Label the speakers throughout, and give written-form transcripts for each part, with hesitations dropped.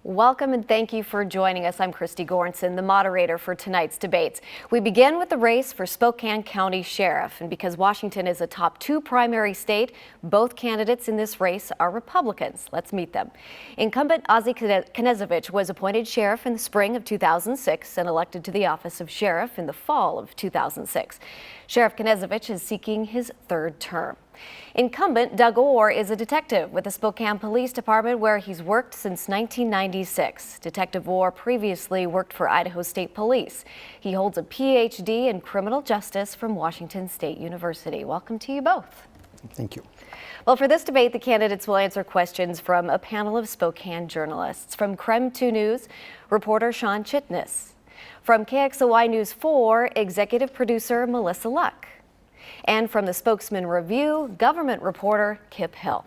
Speaker 1: Welcome and thank you for joining us. I'm Christy Goranson, the moderator for tonight's debates. We begin with the race for Spokane County Sheriff, and because Washington is a top 2 primary state, both candidates in this race are Republicans. Let's meet them. Incumbent Ozzie Knezovich was appointed sheriff in the spring of 2006 and elected to the office of sheriff in the fall of 2006. Sheriff Knezovich is seeking his 3rd term. Incumbent Doug Orr is a detective with the Spokane Police Department where he's worked since 1996. Detective Orr previously worked for Idaho State Police. He holds a PhD in criminal justice from Washington State University. Welcome to you both.
Speaker 2: Thank you.
Speaker 1: Well, for this debate, the candidates will answer questions from a panel of Spokane journalists. From KREM 2 News, reporter Sean Chitness. From KXOY News 4, executive producer Melissa Luck. And from the Spokesman Review, government reporter Kip Hill.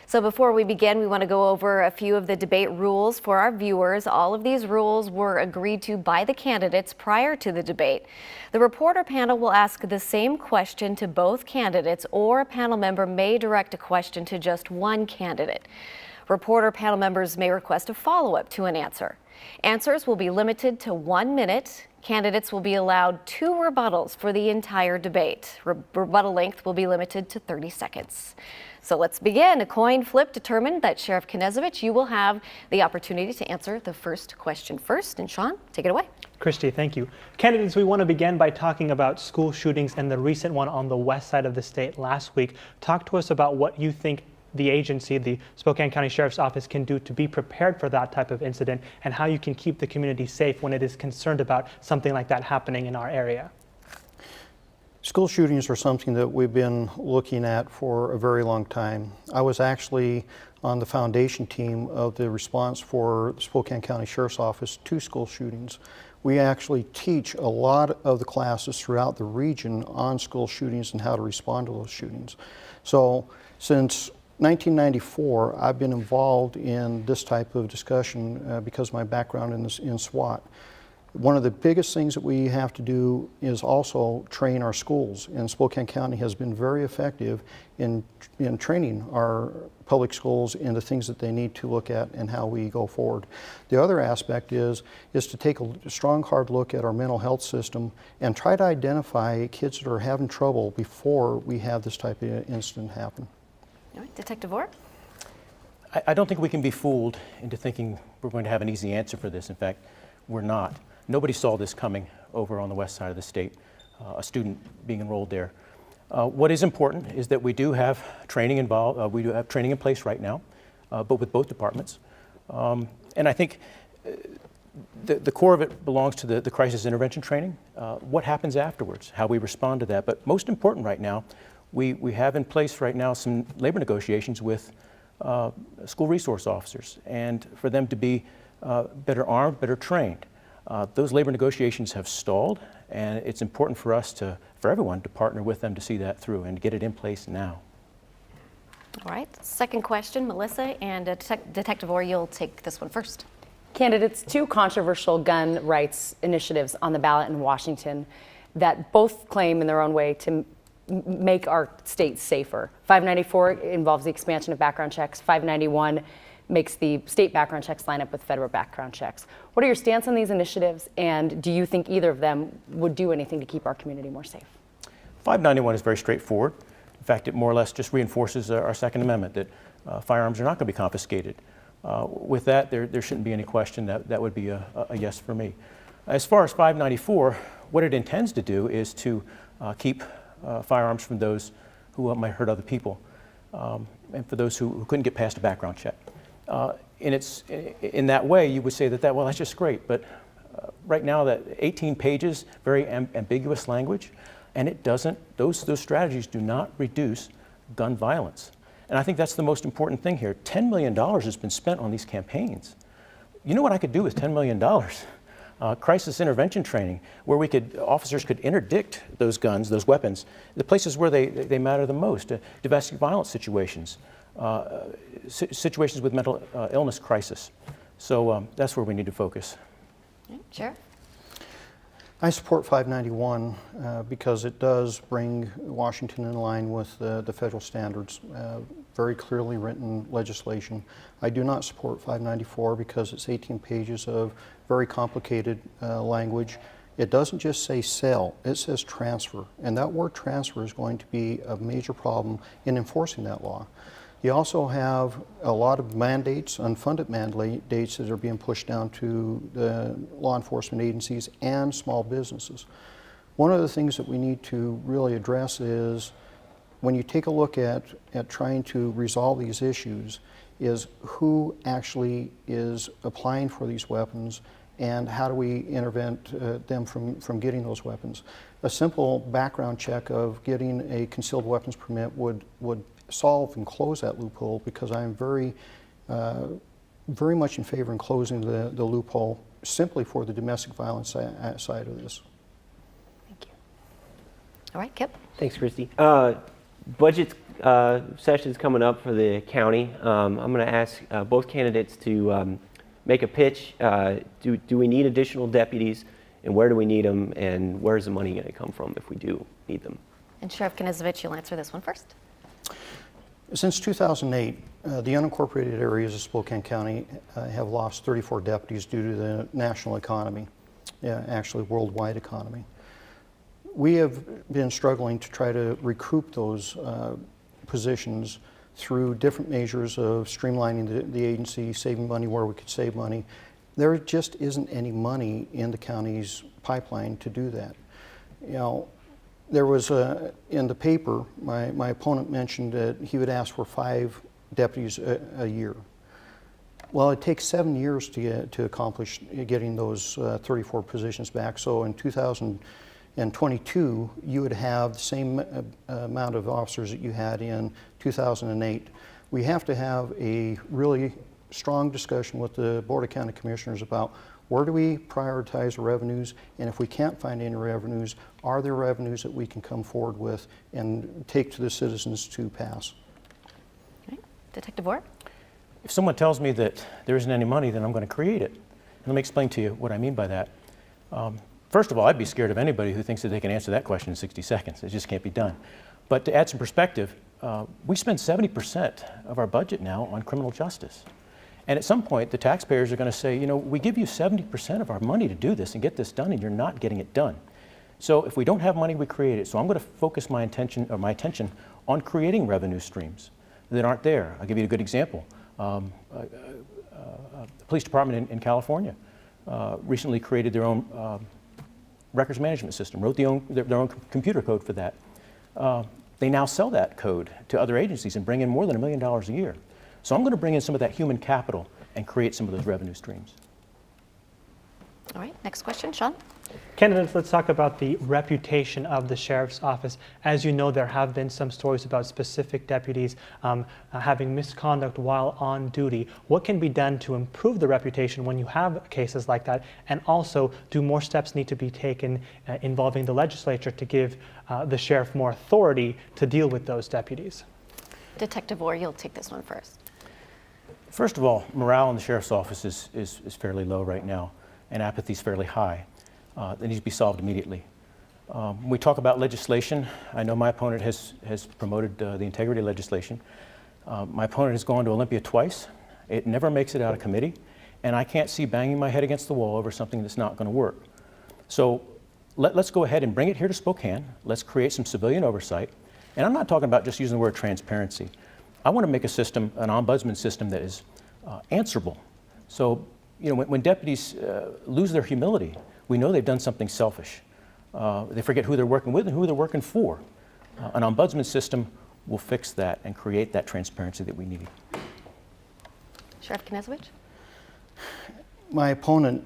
Speaker 1: So before we begin, we want to go over a few of the debate rules for our viewers. All of these rules were agreed to by the candidates prior to the debate. The reporter panel will ask the same question to both candidates, or a panel member may direct a question to just one candidate. Reporter panel members may request a follow-up to an answer. Answers will be limited to 1 minute. Candidates will be allowed 2 rebuttals for the entire debate. Rebuttal length will be limited to 30 seconds. So let's begin. A coin flip determined that Sheriff Knezovich, you will have the opportunity to answer the first question first. And Sean, take it away.
Speaker 3: Christy, thank you. Candidates, we want to begin by talking about school shootings and the recent one on the west side of the state last week. Talk to us about what you think the agency, the Spokane County Sheriff's Office, can do to be prepared for that type of incident, and how you can keep the community safe when it is concerned about something like that happening in our area.
Speaker 2: School shootings are something that we've been looking at for a very long time. I was actually on the foundation team of the response for the Spokane County Sheriff's Office to school shootings. We actually teach a lot of the classes throughout the region on school shootings and how to respond to those shootings. So since 1994, I've been involved in this type of discussion because of my background in SWAT. One of the biggest things that we have to do is also train our schools, and Spokane County has been very effective in training our public schools in the things that they need to look at and how we go forward. The other aspect is to take a strong, hard look at our mental health system and try to identify kids that are having trouble before we have this type of incident happen.
Speaker 1: All right, Detective Orr?
Speaker 4: I don't think we can be fooled into thinking we're going to have an easy answer for this. In fact, we're not. Nobody saw this coming over on the west side of the state, a student being enrolled there. What is important is that we do have training involved. We do have training in place right now, but with both departments. And I think the core of it belongs to the crisis intervention training. What happens afterwards, how we respond to that. But most important right now, we have in place right now some labor negotiations with school resource officers, and for them to be better armed, better trained. Those labor negotiations have stalled, and it's important for us for everyone to partner with them to see that through and get it in place now.
Speaker 1: All right, second question, Melissa, and Detective Orr, you'll take this one first.
Speaker 5: Candidates, 2 controversial gun rights initiatives on the ballot in Washington that both claim in their own way to make our state safer. 594 involves the expansion of background checks. 591 makes the state background checks line up with federal background checks. What are your stance on these initiatives, and do you think either of them would do anything to keep our community more safe?
Speaker 4: 591 is very straightforward. In fact, it more or less just reinforces our Second Amendment, that firearms are not going to be confiscated. With that, there shouldn't be any question that would be a yes for me. As far as 594, what it intends to do is to keep firearms from those who might hurt other people, and for those who couldn't get past a background check. In that way, you would say well, that's just great, but right now that 18 pages, very ambiguous language, and it doesn't, those strategies do not reduce gun violence. And I think that's the most important thing here. $10 million has been spent on these campaigns. You know what I could do with $10 million? Crisis intervention training, where officers could interdict those guns, those weapons, the places where they matter the most, domestic violence situations, situations with mental illness crisis. So that's where we need to focus.
Speaker 1: Sheriff?
Speaker 2: I support 591 because it does bring Washington in line with the federal standards very clearly written legislation. I do not support 594 because it's 18 pages of very complicated language. It doesn't just say sell, it says transfer. And that word transfer is going to be a major problem in enforcing that law. You also have a lot of mandates, unfunded mandates that are being pushed down to the law enforcement agencies and small businesses. One of the things that we need to really address is when you take a look at trying to resolve these issues is who actually is applying for these weapons and how do we intervent them from getting those weapons. A simple background check of getting a concealed weapons permit would solve and close that loophole, because I'm very much in favor in closing the loophole simply for the domestic violence side of this.
Speaker 1: Thank you. All right, Kip.
Speaker 6: Thanks, Christy. Budget session's coming up for the county. I'm going to ask both candidates to make a pitch. Do we need additional deputies, and where do we need them, and where's the money going to come from if we do need them? And
Speaker 1: Sheriff Knezovich, you'll answer this one first.
Speaker 2: Since 2008, the unincorporated areas of Spokane County have lost 34 deputies due to the national economy, actually worldwide economy. We have been struggling to try to recoup those positions through different measures of streamlining the agency, saving money where we could save money. There just isn't any money in the county's pipeline to do that. You know, there was in the paper, my opponent mentioned that he would ask for 5 deputies a year. Well, it takes 7 years to accomplish getting those 34 positions back. So in 2022, you would have the same amount of officers that you had in 2008. We have to have a really strong discussion with the Board of County Commissioners about where do we prioritize revenues, and if we can't find any revenues, are there revenues that we can come forward with and take to the citizens to pass?
Speaker 1: Okay. Detective Orr?
Speaker 4: If someone tells me that there isn't any money, then I'm going to create it. And let me explain to you what I mean by that. First of all, I'd be scared of anybody who thinks that they can answer that question in 60 seconds. It just can't be done. But to add some perspective, we spend 70% of our budget now on criminal justice. And at some point, the taxpayers are going to say, you know, we give you 70% of our money to do this and get this done, and you're not getting it done. So if we don't have money, we create it. So I'm going to focus my attention on creating revenue streams that aren't there. I'll give you a good example. The police department in California recently created their own records management system, wrote their own computer code for that. They now sell that code to other agencies and bring in more than $1 million a year. So I'm going to bring in some of that human capital and create some of those revenue streams.
Speaker 1: All right, next question, Sean.
Speaker 3: Candidates, let's talk about the reputation of the Sheriff's Office. As you know, there have been some stories about specific deputies having misconduct while on duty. What can be done to improve the reputation when you have cases like that? And also, do more steps need to be taken involving the legislature to give the sheriff more authority to deal with those deputies? Detective
Speaker 1: Orr, you'll take this one first.
Speaker 4: First of all, morale in the Sheriff's Office is fairly low right now, and apathy is fairly high. That needs to be solved immediately. When we talk about legislation, I know my opponent has promoted the integrity legislation. My opponent has gone to Olympia twice. It never makes it out of committee, and I can't see banging my head against the wall over something that's not going to work. So let's go ahead and bring it here to Spokane. Let's create some civilian oversight. And I'm not talking about just using the word transparency. I want to make a system, an ombudsman system, that is answerable. So, you know, when deputies lose their humility, we know they've done something selfish. They forget who they're working with and who they're working for. An ombudsman system will fix that and create that transparency that we need.
Speaker 1: Sheriff Knezovich?
Speaker 2: My opponent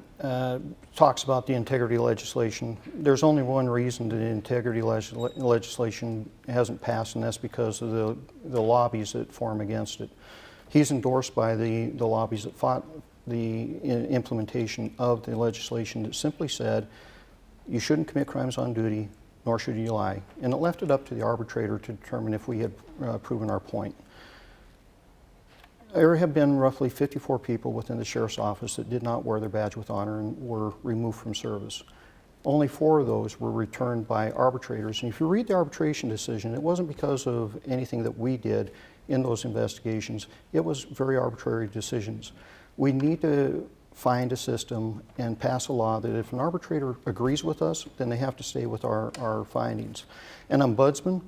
Speaker 2: talks about the integrity legislation. There's only one reason the integrity legislation hasn't passed, and that's because of the lobbies that form against it. He's endorsed by the lobbies that fought the implementation of the legislation that simply said you shouldn't commit crimes on duty, nor should you lie. And it left it up to the arbitrator to determine if we had proven our point. There have been roughly 54 people within the Sheriff's Office that did not wear their badge with honor and were removed from service. Only 4 of those were returned by arbitrators. And if you read the arbitration decision, it wasn't because of anything that we did. in those investigations, it was very arbitrary decisions. We need to find a system and pass a law that if an arbitrator agrees with us, then they have to stay with our findings. An ombudsman,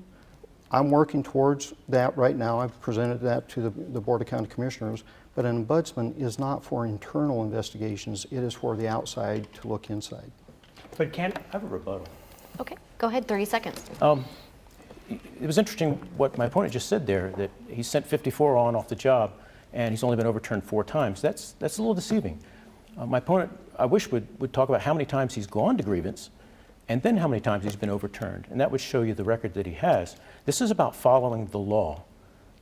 Speaker 2: I'm working towards that right now. I've presented that to the Board of County Commissioners, but an ombudsman is not for internal investigations, it is for the outside to look inside.
Speaker 3: But can
Speaker 4: I have a rebuttal.
Speaker 1: Okay, go ahead, 30 seconds.
Speaker 4: It was interesting what my opponent just said there, that he sent 54 on off the job and he's only been overturned 4 times. That's a little deceiving. My opponent, I wish, would talk about how many times he's gone to grievance and then how many times he's been overturned. And that would show you the record that he has. This is about following the law.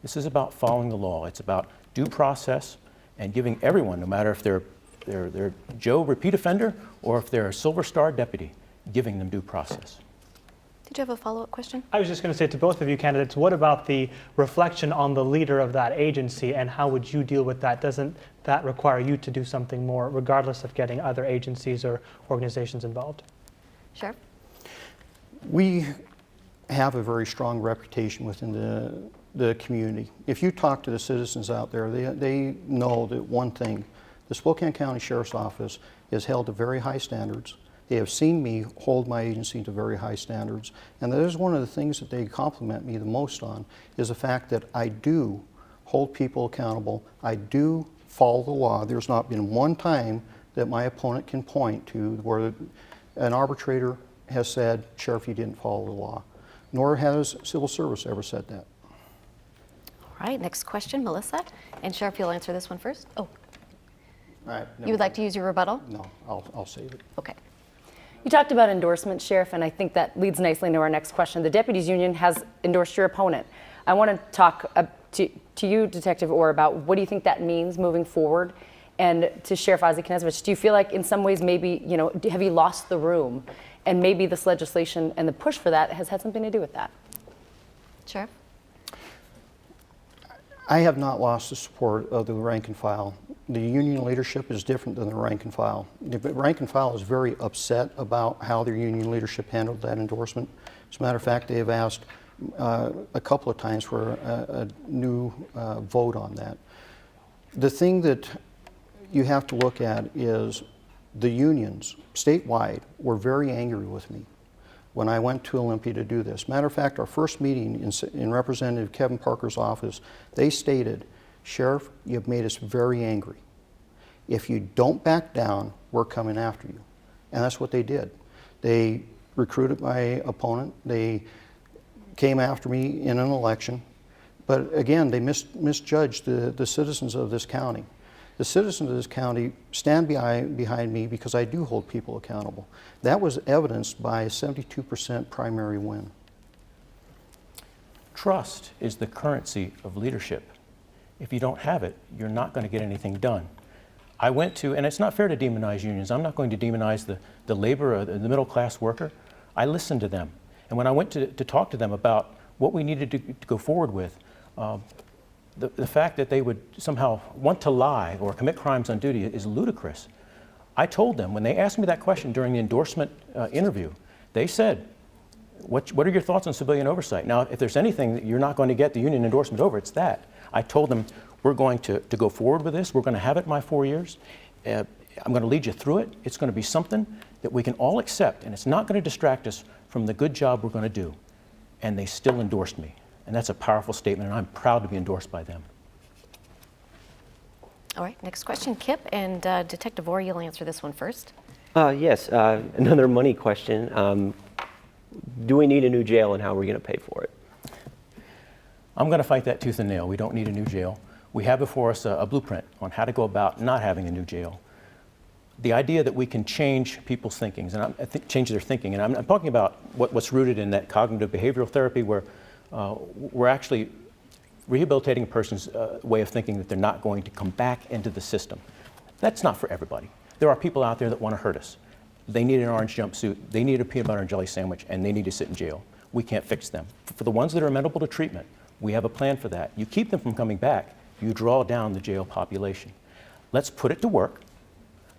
Speaker 4: This is about following the law. It's about due process and giving everyone, no matter if they're Joe repeat offender or if they're a Silver Star deputy, giving them due process.
Speaker 1: Did you have a follow-up question?
Speaker 3: I was just going to say to both of you candidates, what about the reflection on the leader of that agency and how would you deal with that? Doesn't that require you to do something more regardless of getting other agencies or organizations involved?
Speaker 1: Sheriff?
Speaker 2: We have a very strong reputation within the community. If you talk to the citizens out there, they know that one thing, the Spokane County Sheriff's Office is held to very high standards. They have seen me hold my agency to very high standards, and that is one of the things that they compliment me the most on, is the fact that I do hold people accountable, I do follow the law. There's not been one time that my opponent can point to where an arbitrator has said, Sheriff, you didn't follow the law, nor has civil service ever said that.
Speaker 1: All right, next question, Melissa. And Sheriff, you'll answer this one first. Oh,
Speaker 2: All right,
Speaker 1: you would like to use your rebuttal?
Speaker 2: No, I'll save it.
Speaker 1: Okay.
Speaker 5: You talked about endorsement, Sheriff, and I think that leads nicely into our next question. The Deputies Union has endorsed your opponent. I want to talk to you, Detective Orr, about what do you think that means moving forward? And to Sheriff Ozzie Knezovich, do you feel like in some ways maybe, have you lost the room? And maybe this legislation and the push for that has had something to do with that?
Speaker 1: Sheriff?
Speaker 2: I have not lost the support of the rank and file. The union leadership is different than the rank and file. The rank and file is very upset about how their union leadership handled that endorsement. As a matter of fact, they have asked a couple of times for a new vote on that. The thing that you have to look at is the unions statewide were very angry with me when I went to Olympia to do this. Matter of fact, our first meeting in Representative Kevin Parker's office, they stated, Sheriff, you've made us very angry. If you don't back down, we're coming after you. And that's what they did. They recruited my opponent. They came after me in an election. But again, they misjudged the citizens of this county. The citizens of this county stand behind me because I do hold people accountable. That was evidenced by a 72% primary win.
Speaker 4: Trust is the currency of leadership. If you don't have it, you're not going to get anything done. I went to, and it's not fair to demonize unions. I'm not going to demonize the labor or the middle class worker. I listened to them. And when I went to talk to them about what we needed to go forward with, the fact that they would somehow want to lie or commit crimes on duty is ludicrous. I told them, when they asked me that question during the endorsement interview, they said, what are your thoughts on civilian oversight? Now, if there's anything that you're not going to get the union endorsement over, it's that. I told them, we're going to go forward with this. We're going to have it in my 4 years. I'm going to lead you through it. It's going to be something that we can all accept, and it's not going to distract us from the good job we're going to do. And they still endorsed me. And that's a powerful statement, and I'm proud to be endorsed by them.
Speaker 1: All right, next question, Kip, and Detective Orr, you'll answer this one first.
Speaker 6: Yes, another money question. Do we need a new jail and how are we going to pay for it?
Speaker 4: I'm going to fight that tooth and nail. We don't need a new jail. We have before us a blueprint on how to go about not having a new jail. The idea that we can change people's thinkings, and change their thinking, and I'm talking about what's rooted in that cognitive behavioral therapy where we're actually rehabilitating a person's way of thinking that they're not going to come back into the system. That's not for everybody. There are people out there that want to hurt us. They need an orange jumpsuit, they need a peanut butter and jelly sandwich, and they need to sit in jail. We can't fix them. For the ones that are amenable to treatment, we have a plan for that. You keep them from coming back, you draw down the jail population. Let's put it to work,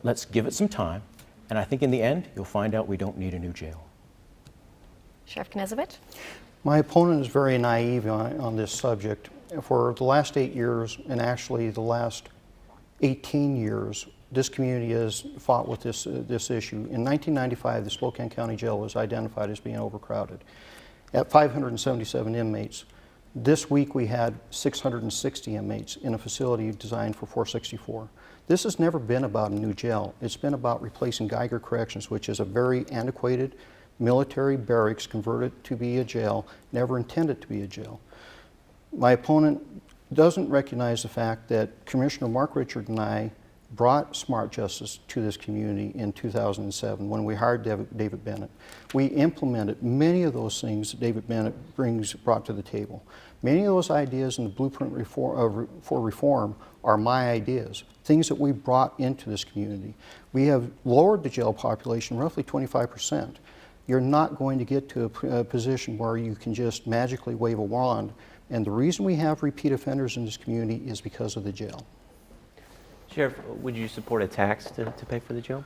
Speaker 4: let's give it some time, and I think in the end, you'll find out we don't need a new jail.
Speaker 1: Sheriff Knezovich?
Speaker 2: My opponent is very naive on this subject. for the last 8 years, and actually the last 18 years, this community has fought with this issue. In 1995, the Spokane County Jail was identified as being overcrowded. At 577 inmates, this week we had 660 inmates in a facility designed for 464. This has never been about a new jail. It's been about replacing Geiger Corrections, which is a very antiquated military barracks converted to be a jail, never intended to be a jail. My opponent doesn't recognize the fact that Commissioner Mark Richard and I brought smart justice to this community in 2007 when we hired David Bennett. We implemented many of those things that David Bennett brought to the table. Many of those ideas in the blueprint for reform are my ideas, things that we brought into this community. We have lowered the jail population roughly 25%. You're not going to get to a position where you can just magically wave a wand. And the reason we have repeat offenders in this community is because of the jail.
Speaker 6: Sheriff, would you support a tax to pay for the jail?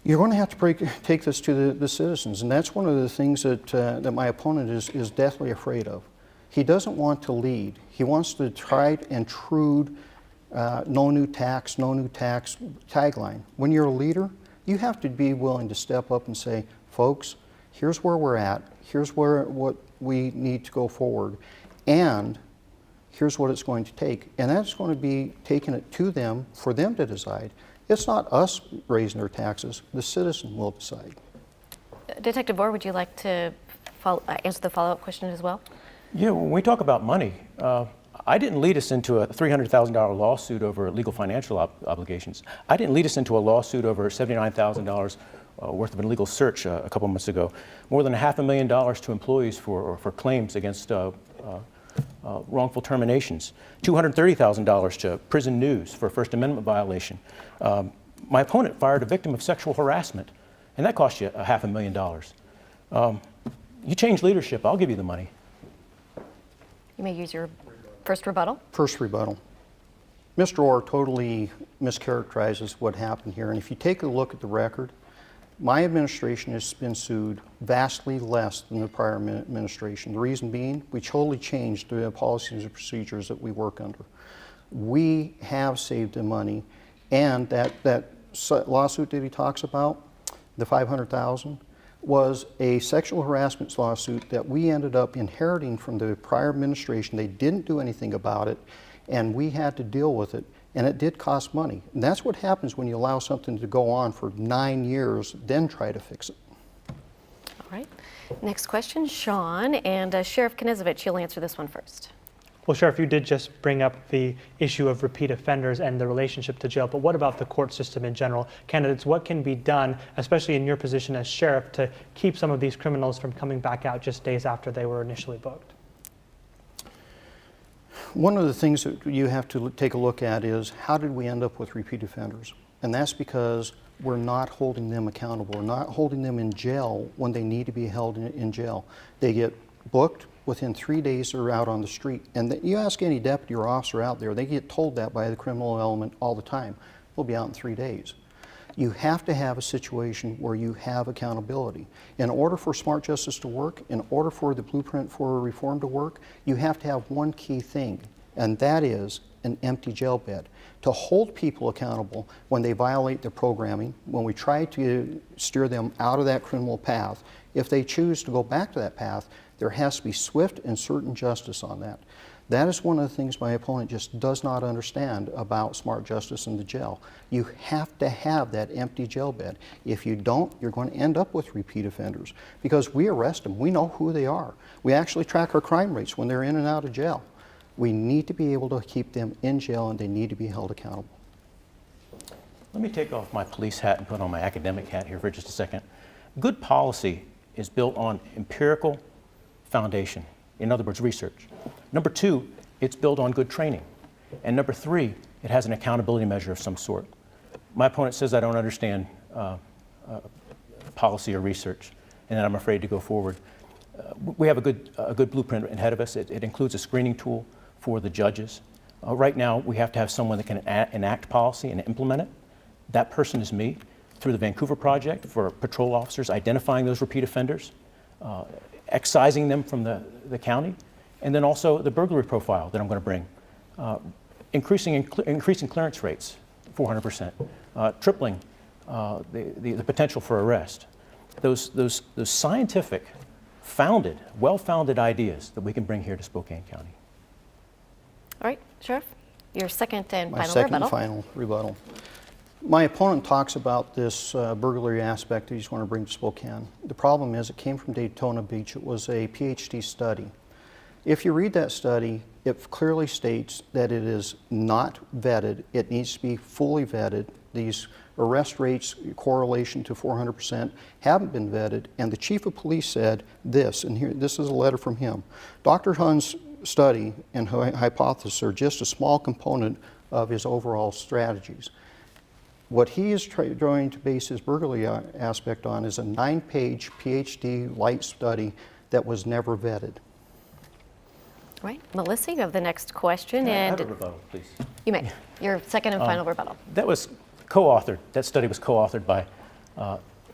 Speaker 2: You're going to have to take this to the citizens, and that's one of the things that my opponent is deathly afraid of. He doesn't want to lead. He wants to tried and true no new tax tagline. When you're a leader, you have to be willing to step up and say, folks, here's where we're at, here's what we need to go forward, and here's what it's going to take. And that's going to be taking it to them for them to decide. It's not us raising their taxes, the citizen will decide.
Speaker 1: Detective Orr, would you like to answer the follow-up question as well?
Speaker 4: Yeah, when we talk about money, I didn't lead us into a $300,000 lawsuit over legal financial obligations. I didn't lead us into a lawsuit over $79,000 worth of an illegal search a couple months ago. More than $500,000 to employees for claims against wrongful terminations. $230,000 to Prison News for a First Amendment violation. My opponent fired a victim of sexual harassment, and that cost you $500,000. You change leadership, I'll give you the money.
Speaker 1: You may use your first rebuttal.
Speaker 2: First rebuttal. Mr. Orr totally mischaracterizes what happened here, and if you take a look at the record, my administration has been sued vastly less than the prior administration. The reason being, we totally changed the policies and procedures that we work under. We have saved the money, and that lawsuit that he talks about, the $500,000, was a sexual harassment lawsuit that we ended up inheriting from the prior administration. They didn't do anything about it, and we had to deal with it. And it did cost money. And that's what happens when you allow something to go on for 9 years, then try to fix it.
Speaker 1: All right. Next question, Sean, and Sheriff Knezovich, you'll answer this one first.
Speaker 3: Well, Sheriff, you did just bring up the issue of repeat offenders and the relationship to jail, but what about the court system in general? Candidates, what can be done, especially in your position as sheriff, to keep some of these criminals from coming back out just days after they were initially booked?
Speaker 2: One of the things that you have to take a look at is how did we end up with repeat offenders? And that's because we're not holding them accountable. We're not holding them in jail when they need to be held in jail. They get booked, within 3 days they're out on the street. And you ask any deputy or officer out there, they get told that by the criminal element all the time. We'll be out in 3 days. You have to have a situation where you have accountability. In order for smart justice to work, in order for the blueprint for reform to work, you have to have one key thing, and that is an empty jail bed. To hold people accountable when they violate their programming, when we try to steer them out of that criminal path, if they choose to go back to that path, there has to be swift and certain justice on that. That is one of the things my opponent just does not understand about smart justice in the jail. You have to have that empty jail bed. If you don't, you're going to end up with repeat offenders because we arrest them. We know who they are. We actually track our crime rates when they're in and out of jail. We need to be able to keep them in jail and they need to be held accountable.
Speaker 4: Let me take off my police hat and put on my academic hat here for just a second. Good policy is built on empirical foundation. In other words, research. Number two, it's built on good training. And number three, it has an accountability measure of some sort. My opponent says I don't understand policy or research, and that I'm afraid to go forward. We have a good blueprint ahead of us. It includes a screening tool for the judges. Right now, we have to have someone that can enact policy and implement it. That person is me, through the Vancouver Project for patrol officers, identifying those repeat offenders, excising them from the county, And then also the burglary profile that I'm going to bring. Increasing clearance rates, 400%. Tripling the potential for arrest. Those scientific, well-founded ideas that we can bring here to Spokane County.
Speaker 1: All right, Sheriff, your second and
Speaker 2: My
Speaker 1: final
Speaker 2: second
Speaker 1: rebuttal.
Speaker 2: and final rebuttal. My opponent talks about this burglary aspect that he's going to bring to Spokane. The problem is it came from Daytona Beach. It was a PhD study. If you read that study, it clearly states that it is not vetted. It needs to be fully vetted. These arrest rates, correlation to 400%, haven't been vetted. And the chief of police said this, and here, this is a letter from him. Dr. Hunn's study and hypothesis are just a small component of his overall strategies. What he is trying to base his burglary aspect on is a 9-page PhD light study that was never vetted.
Speaker 1: All right, Melissa, you have the next question.
Speaker 4: Can I
Speaker 1: And
Speaker 4: have a rebuttal, please?
Speaker 1: you may. Your second and final rebuttal.
Speaker 4: That was co-authored, that study was co-authored by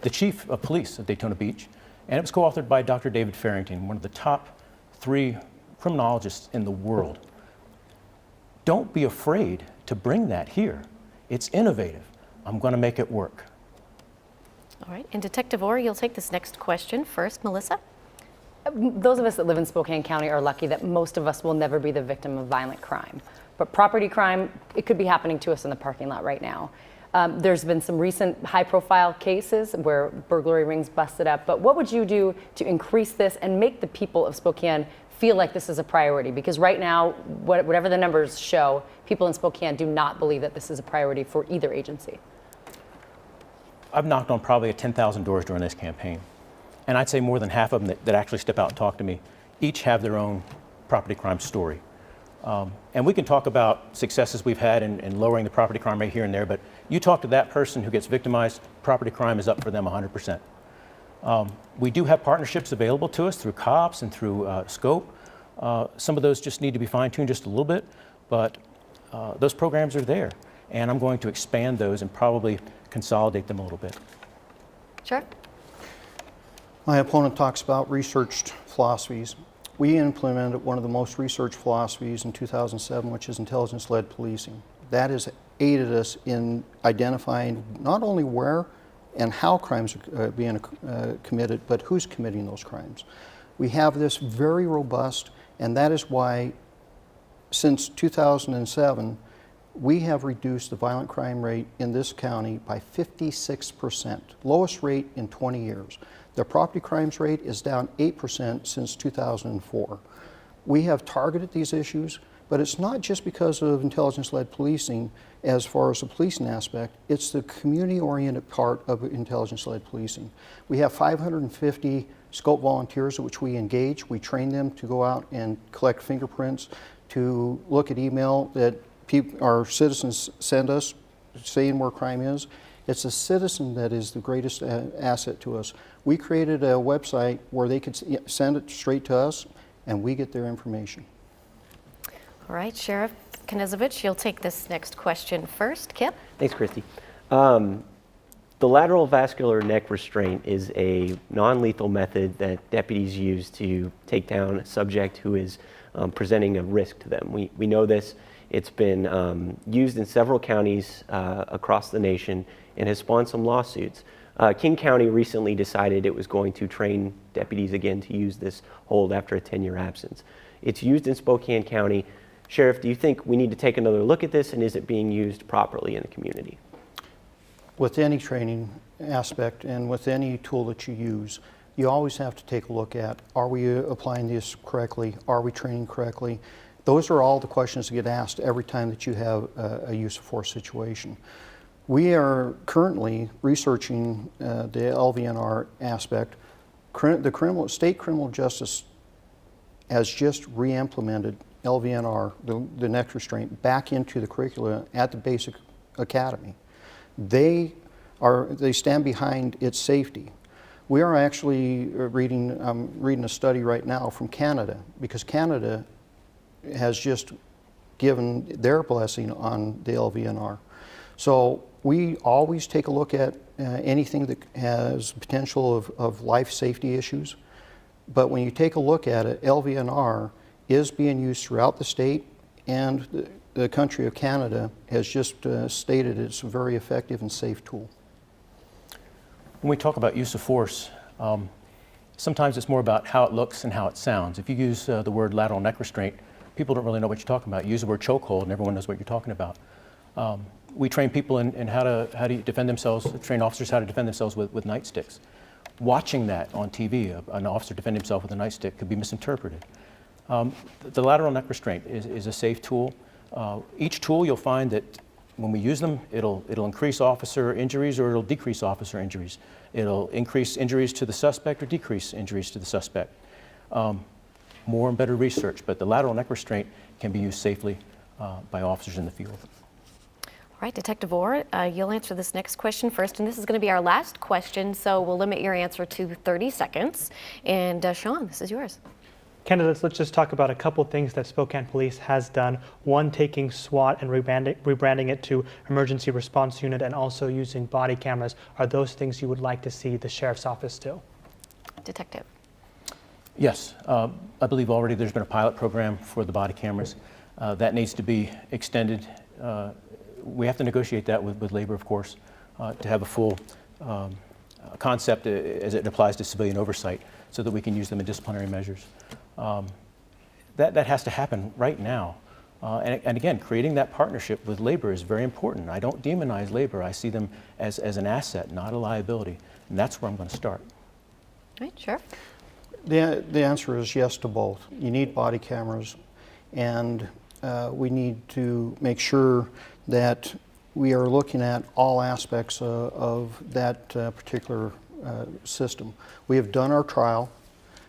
Speaker 4: the chief of police of Daytona Beach, and it was co-authored by Dr. David Farrington, one of the top 3 criminologists in the world. Don't be afraid to bring that here. It's innovative. I'm going to make it work.
Speaker 1: All right, and Detective Orr, you'll take this next question first. Melissa?
Speaker 5: Those of us that live in Spokane County are lucky that most of us will never be the victim of violent crime. But property crime, it could be happening to us in the parking lot right now. There's been some recent high-profile cases where burglary rings busted up. But what would you do to increase this and make the people of Spokane feel like this is a priority? Because right now, whatever the numbers show, people in Spokane do not believe that this is a priority for either agency.
Speaker 4: I've knocked on probably 10,000 doors during this campaign. And I'd say more than half of them that actually step out and talk to me each have their own property crime story. And we can talk about successes we've had in lowering the property crime rate here and there, but you talk to that person who gets victimized, property crime is up for them 100%. We do have partnerships available to us through COPS and through SCOPE. Some of those just need to be fine-tuned just a little bit, but those programs are there. And I'm going to expand those and probably consolidate them a little bit.
Speaker 1: Sure.
Speaker 2: My opponent talks about researched philosophies. We implemented one of the most researched philosophies in 2007, which is intelligence-led policing. That has aided us in identifying not only where and how crimes are being committed, but who's committing those crimes. We have this very robust, and that is why since 2007, we have reduced the violent crime rate in this county by 56%, lowest rate in 20 years. The property crimes rate is down 8% since 2004. We have targeted these issues, but it's not just because of intelligence-led policing as far as the policing aspect, it's the community-oriented part of intelligence-led policing. We have 550 SCOPE volunteers which we engage. We train them to go out and collect fingerprints, to look at email that our citizens send us saying where crime is. It's the citizen that is the greatest asset to us. We created a website where they could send it straight to us and we get their information.
Speaker 1: All right, Sheriff Knezovich, you'll take this next question first. Kip?
Speaker 6: Thanks, Christy. The lateral vascular neck restraint is a non-lethal method that deputies use to take down a subject who is presenting a risk to them. We know this. It's been used in several counties across the nation and has spawned some lawsuits. King County recently decided it was going to train deputies again to use this hold after a 10-year absence. It's used in Spokane County. Sheriff, do you think we need to take another look at this, and is it being used properly in the community?
Speaker 2: With any training aspect and with any tool that you use, you always have to take a look at, are we applying this correctly? Are we training correctly? Those are all the questions that get asked every time that you have a use of force situation. We are currently researching the LVNR aspect. The state criminal justice has just re-implemented LVNR, the neck restraint, back into the curricula at the basic academy. They stand behind its safety. We are actually reading a study right now from Canada, because Canada has just given their blessing on the LVNR. So we always take a look at anything that has potential of life safety issues. But when you take a look at it, LVNR is being used throughout the state, and the country of Canada has just stated it's a very effective and safe tool.
Speaker 4: When we talk about use of force, sometimes it's more about how it looks and how it sounds. If you use the word lateral neck restraint, people don't really know what you're talking about. You use the word chokehold and everyone knows what you're talking about. We train people in how to defend themselves, train officers how to defend themselves with nightsticks. Watching that on TV, an officer defend himself with a nightstick could be misinterpreted. The lateral neck restraint is a safe tool. Each tool, you'll find that when we use them, it'll increase officer injuries or it'll decrease officer injuries. It'll increase injuries to the suspect or decrease injuries to the suspect. More and better research, but the lateral neck restraint can be used safely by officers in the field.
Speaker 1: All right, Detective Orr, you'll answer this next question first, and this is going to be our last question, so we'll limit your answer to 30 seconds. And Sean, this is yours.
Speaker 3: Candidates, let's just talk about a couple things that Spokane Police has done. One, taking SWAT and rebranding it to Emergency Response Unit, and also using body cameras. Are those things you would like to see the Sheriff's Office do?
Speaker 1: Detective.
Speaker 4: Yes, I believe already there's been a pilot program for the body cameras. That needs to be extended. We have to negotiate that with labor, of course, to have a full concept as it applies to civilian oversight so that we can use them in disciplinary measures. That has to happen right now. And again, creating that partnership with labor is very important. I don't demonize labor. I see them as an asset, not a liability. And that's where I'm going to start.
Speaker 1: All right, Sheriff.
Speaker 2: The answer is yes to both. You need body cameras, and we need to make sure that we are looking at all aspects of that particular system. We have done our trial.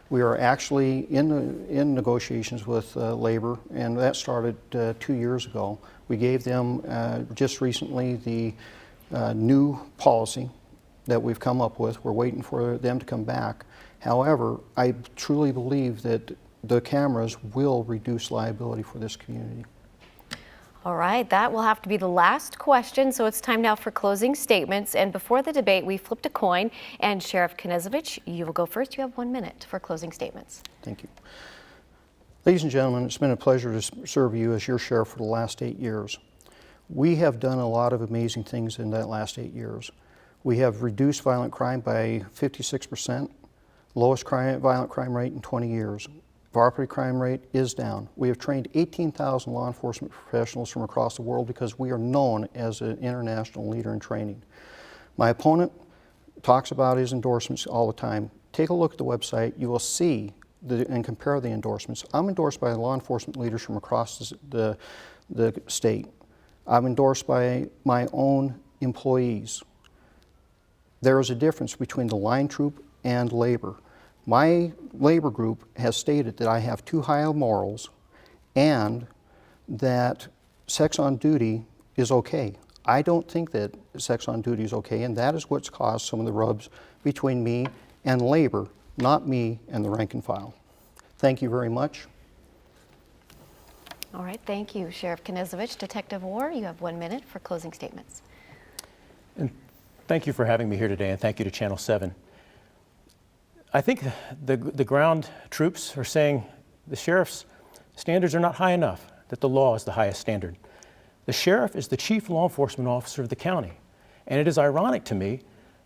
Speaker 2: We are actually in negotiations with labor, and that started 2 years ago. We gave them just recently the new policy that we've come up with. We're waiting for them to come back. However, I truly believe that the cameras will reduce liability for this community.
Speaker 1: All right, that will have to be the last question, so it's time now for closing statements. And before the debate, we flipped a coin, and Sheriff Knezovich, you will go first. You have 1 minute for closing statements.
Speaker 2: Thank you. Ladies and gentlemen, it's been a pleasure to serve you as your sheriff for the last 8 years. We have done a lot of amazing things in that last 8 years. We have reduced violent crime by 56%, lowest violent crime rate in 20 years. Property crime rate is down. We have trained 18,000 law enforcement professionals from across the world because we are known as an international leader in training. My opponent talks about his endorsements all the time. Take a look at the website. You will see and compare the endorsements. I'm endorsed by law enforcement leaders from across the state. I'm endorsed by my own employees. There is a difference between the line troop and labor. My labor group has stated that I have too high of morals and that sex on duty is okay. I don't think that sex on duty is okay, and that is what's caused some of the rubs between me and labor, not me and the rank and file. Thank you very much.
Speaker 1: All right, thank you, Sheriff Knezovich. Detective Orr, you have 1 minute for closing statements.
Speaker 4: And thank you for having me here today, and thank you to Channel 7. I think the ground troops are saying the sheriff's standards are not high enough, that the law is the highest standard. The sheriff is the chief law enforcement officer of the county, and it is ironic to me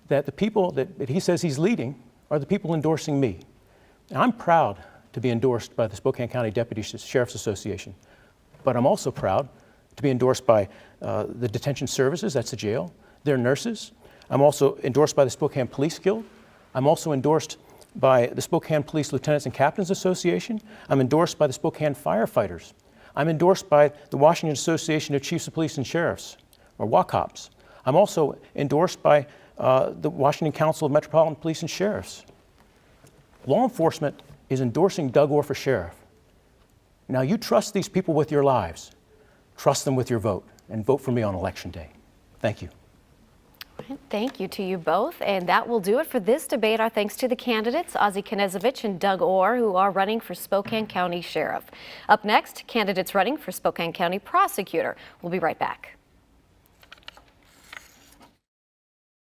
Speaker 4: that the people that he says he's leading are the people endorsing me. And I'm proud to be endorsed by the Spokane County Deputy Sheriff's Association, but I'm also proud to be endorsed by the detention services, that's the jail, their nurses. I'm also endorsed by the Spokane Police Guild. I'm also endorsed by the Spokane Police Lieutenants and Captains Association. I'm endorsed by the Spokane Firefighters. I'm endorsed by the Washington Association of Chiefs of Police and Sheriffs, or WACOPS. I'm also endorsed by the Washington Council of Metropolitan Police and Sheriffs. Law enforcement is endorsing Doug Orr for sheriff. Now you trust these people with your lives. Trust them with your vote, and vote for me on Election Day. Thank you.
Speaker 1: Thank you to you both, and that will do it for this debate. Our thanks to the candidates, Ozzie Knezovich and Doug Orr, who are running for Spokane County Sheriff. Up next, candidates running for Spokane County Prosecutor. We'll be right back.